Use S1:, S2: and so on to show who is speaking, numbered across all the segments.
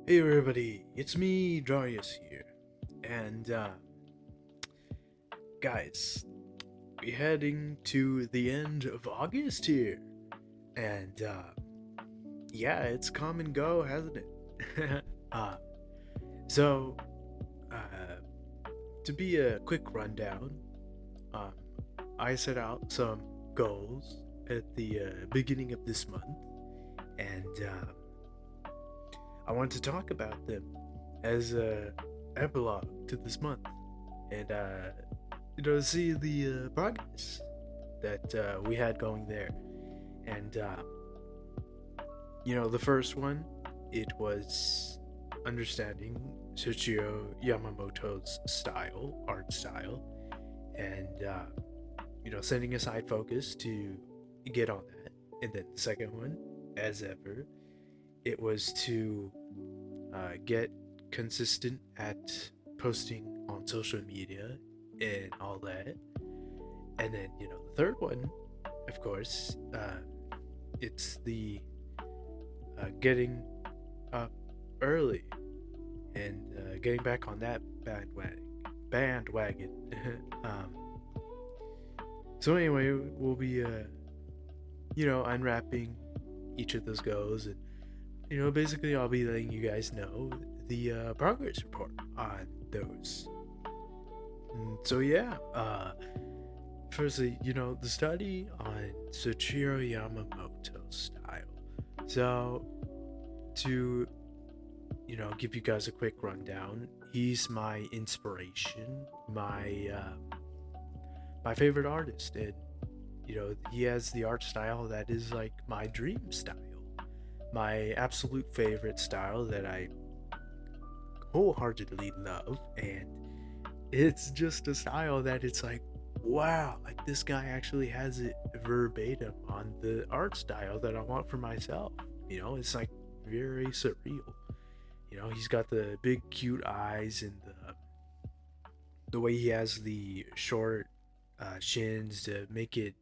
S1: Hey everybody, it's me, Darius here. And guys, we're heading to the end of August here. And yeah, it's come and go, hasn't it? uh so to be a quick rundown, um I set out some goals at the beginning of this month, and I want to talk about them as a epilogue to this month, and see the progress that we had going there. And the first one, it was understanding Soichiro Yamamoto's art style, and setting aside focus to get on that. And then the second one, as ever, it was to get consistent at posting on social media and all that. And then, the third one, of course, it's the getting up early and getting back on that bandwagon. um, so anyway, we'll be unwrapping each of those goals, and basically I'll be letting you guys know the progress report on those. So yeah, firstly, the study on Soichiro Yamamoto's style. So to give you guys a quick rundown, he's my inspiration, my favorite artist, and he has the art style that is like my dream style, my absolute favorite style that I wholeheartedly love. And it's just a style that it's like, wow, like this guy actually has it verbatim on the art style that I want for myself. It's like very surreal. He's got the big cute eyes, and the way he has the short shins to make it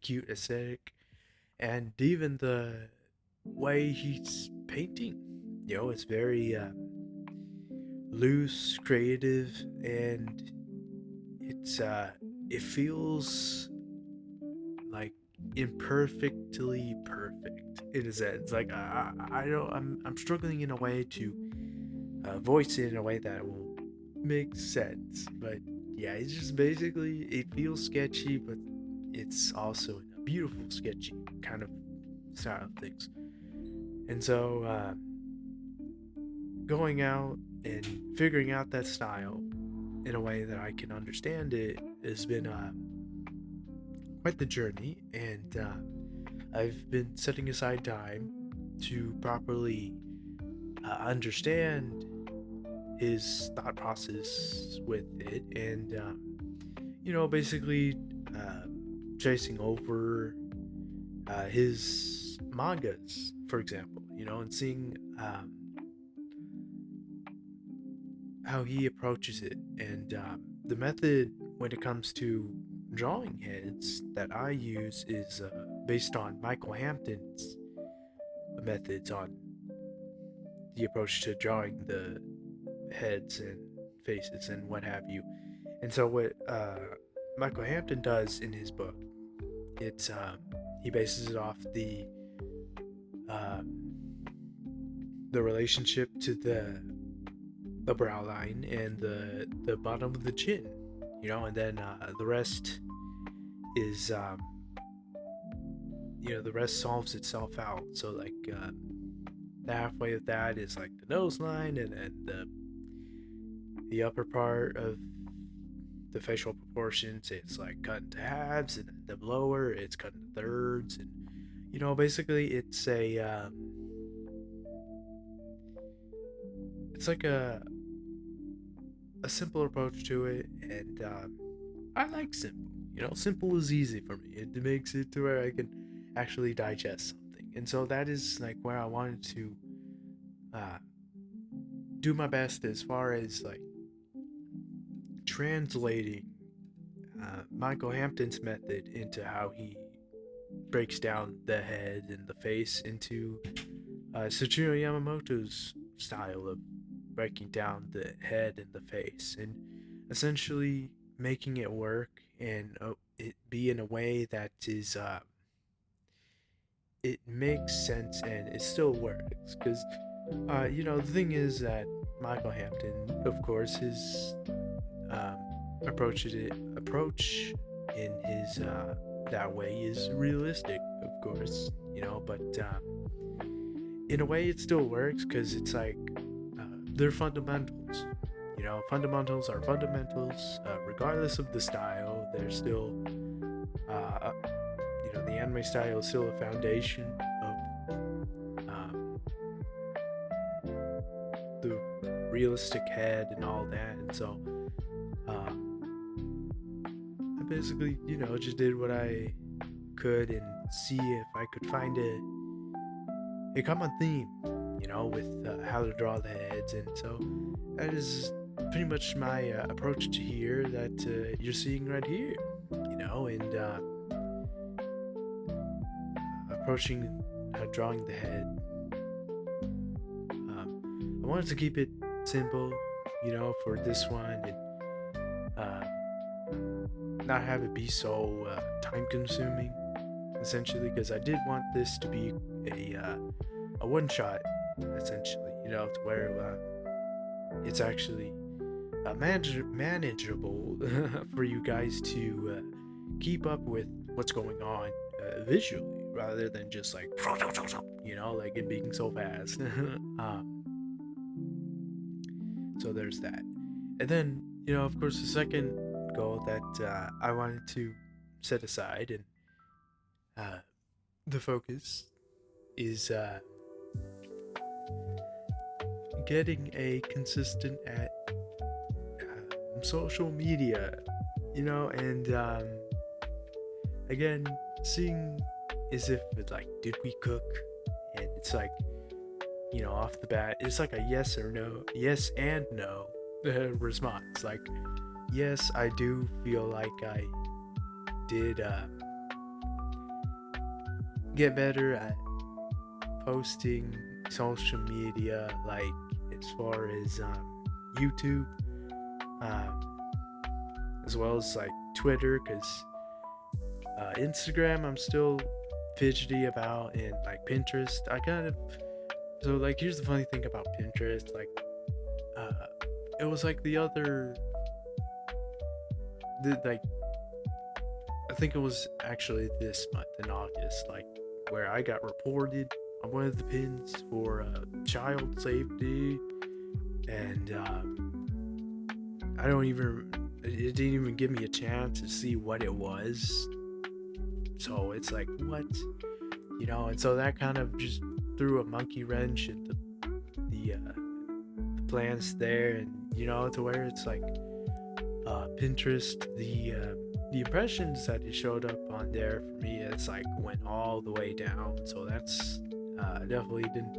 S1: cute aesthetic, and even the way he's painting. It's very loose, creative, and it feels like imperfectly perfect in a sense. Like I don't I'm struggling in a way to voice it in a way that will make sense. But yeah, it's just basically, it feels sketchy, but it's also a beautiful sketchy kind of style of things. And so going out and figuring out that style in a way that I can understand it has been quite the journey. And I've been setting aside time to properly understand his thought process with it, and basically uh, chasing over his mangas, for example, and seeing how he approaches it. And the method when it comes to drawing heads that I use is based on Michael Hampton's methods on the approach to drawing the heads and faces and what have you. And so what Michael Hampton does in his book, it's he bases it off um, the relationship to the brow line and the bottom of the chin, and then the rest is the rest solves itself out. So like the halfway of that is like the nose line, and then the upper part of the facial proportions, it's like cut into halves, and the lower it's cut into thirds. And basically it's like a simple approach to it. And I like simple. Simple is easy for me. It makes it to where I can actually digest something. And so that is like where I wanted to uh, do my best as far as like translating Michael Hampton's method into how he breaks down the head and the face into Soichiro Yamamoto's style of breaking down the head and the face and essentially making it work and it be in a way that is it makes sense and it still works because the thing is that Michael Hampton, of course, his um, approach in his that way is realistic, of course, but in a way it still works because it's like they're fundamentals. Fundamentals are fundamentals, regardless of the style. They're still, the anime style is still a foundation of the realistic head and all that. And so, I basically, just did what I could and see if I could find a common theme, with how to draw the heads. And so that is pretty much my approach to here that you're seeing right here, and approaching drawing the head. I wanted to keep it simple, for this one, and not have it be so time consuming, essentially, because I did want this to be a one shot, essentially, to where it's actually manageable for you guys to keep up with what's going on visually, rather than just like like it being so fast. So there's that. And then, of course, the second goal that I wanted to set aside and the focus is getting a consistent at social media, and again, seeing as if it's like, did we cook? And it's like, off the bat, it's like a yes and no response. Like, yes, I do feel like I did get better at posting social media, like as far as YouTube, as well as like Twitter, because Instagram I'm still fidgety about, and like Pinterest so like here's the funny thing about Pinterest, like it was like like I think it was actually this month in August, like where I got reported on one of the pins for child safety, and it didn't even give me a chance to see what it was. So it's like, what? And so that kind of just threw a monkey wrench at the plans there, and to where it's like Pinterest, the impressions that it showed up on there for me, it's like went all the way down. So that's definitely didn't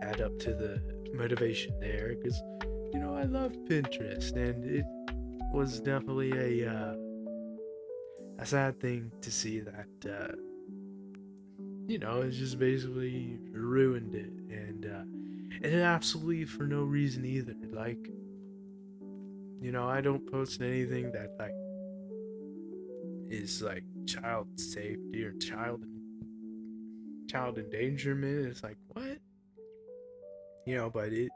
S1: add up to the motivation there, because I love Pinterest, and it was definitely a sad thing to see that it's just basically ruined it, and it absolutely for no reason either. Like, I don't post anything that like is like child safety or child endangerment. It's like, what? But it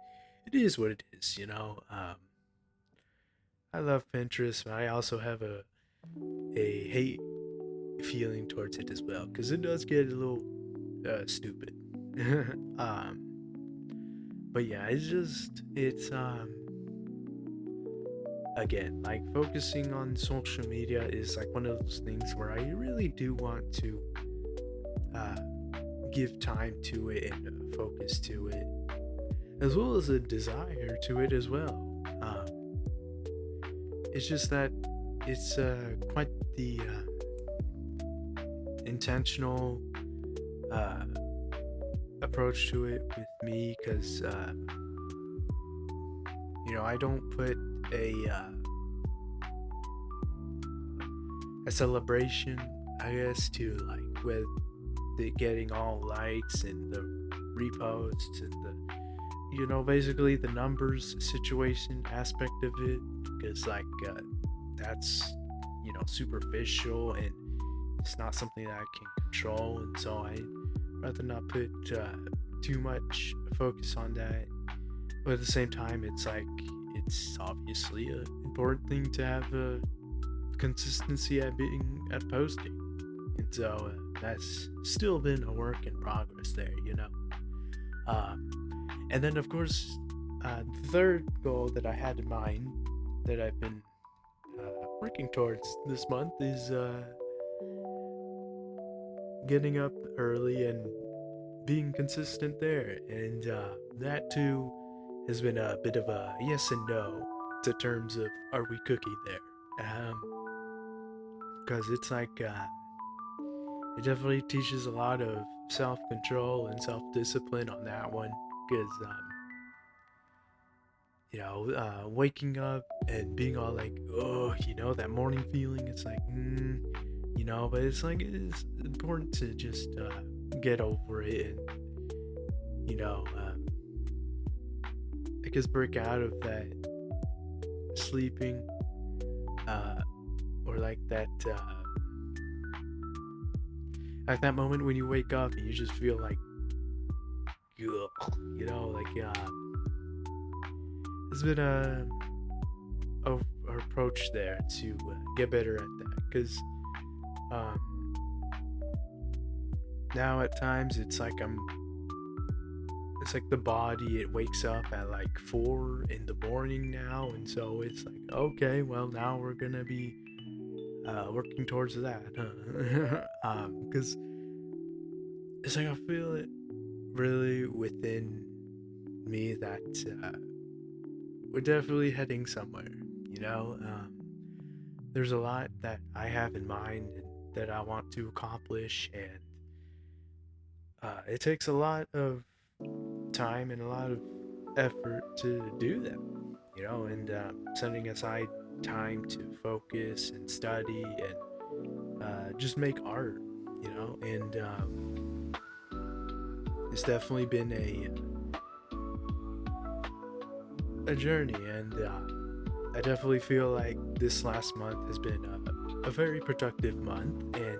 S1: is what it is. I love Pinterest, but I also have a hate feeling towards it as well, because it does get a little stupid. But yeah, it's again, like focusing on social media is like one of those things where I really do want to give time to it and focus to it, as well as a desire to it as well. It's just that it's quite the intentional approach to it with me, because I don't put a celebration, I guess, to like with the getting all likes and the reposts and the basically the numbers situation aspect of it, because that's superficial, and it's not something that I can control, and so I'd rather not put too much focus on that. But at the same time, it's obviously an important thing to have a consistency at being at posting, and so that's still been a work in progress there. Um, and then, of course, the third goal that I had in mind that I've been working towards this month is getting up early and being consistent there. And that too has been a bit of a yes and no to terms of are we cookie there. Because it's it definitely teaches a lot of self control and self discipline on that one. Because waking up and being all like, oh, that morning feeling, it's like, but it's important to just get over it and, I guess break out of that sleeping uh, or like that moment when you wake up and you just feel like, ugh, there's been a approach there to get better at that because um, now at times it's like the body, it wakes up at like 4 in the morning now, and so it's like, okay, well, now we're gonna be working towards that, huh? Because it's like I feel it really within me that we're definitely heading somewhere, you know. There's a lot that I have in mind and that I want to accomplish, and it takes a lot of time and a lot of effort to do them, and setting aside time to focus and study and just make art, and it's definitely been a journey, and I definitely feel like this last month has been a very productive month, and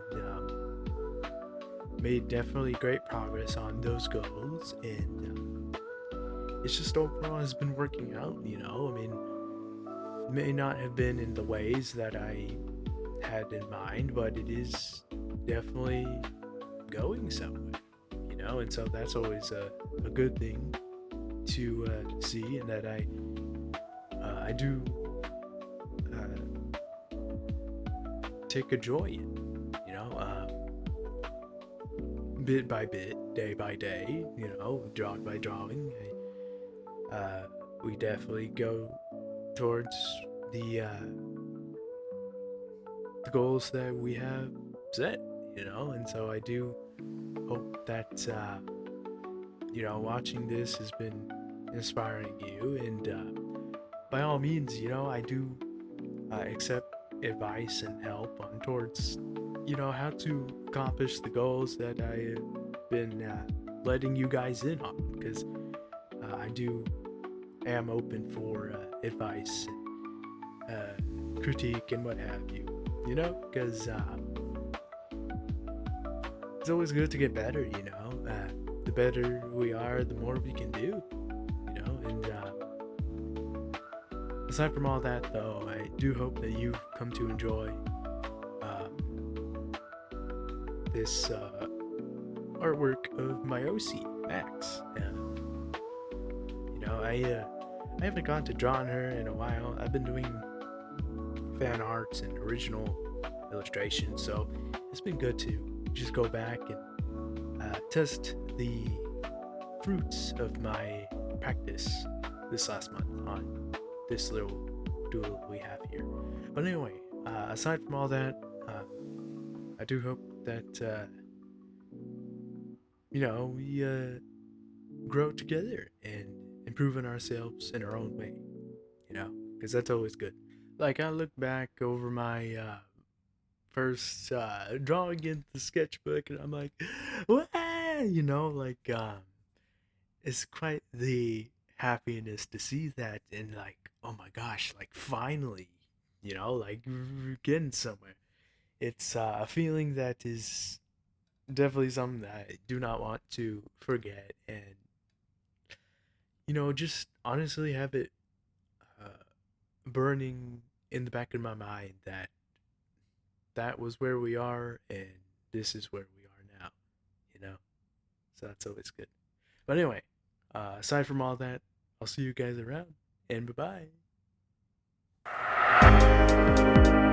S1: made definitely great progress on those goals, and it's just overall has been working out. I mean, it may not have been in the ways that I had in mind, but it is definitely going somewhere, and so that's always a good thing to see, and that I do take a joy in, bit by bit, day by day, drawing by drawing. We definitely go towards the uh, the goals that we have set, and so I do hope that watching this has been inspiring you, and by all means, I do accept advice and help on towards how to accomplish the goals that I have been letting you guys in on, because I am open for advice and critique and what have you, because it's always good to get better. The better we are, the more we can do, and aside from all that, though, I do hope that you've come to enjoy this artwork of my OC, Max. I haven't gone to drawing her in a while. I've been doing fan arts and original illustrations, so it's been good to just go back and test the fruits of my practice this last month on this little duel we have here. But anyway, aside from all that, I do hope that we grow together and improving ourselves in our own way, because that's always good. Like, I look back over my first drawing in the sketchbook, and I'm like, what? It's quite the happiness to see that, and like, oh my gosh, like finally, like we're getting somewhere. It's a feeling that is definitely something that I do not want to forget, and just honestly have it uh, burning in the back of my mind that that was where we are, and this is where we are now. You know, so that's always good. But anyway, aside from all that, I'll see you guys around, and bye bye.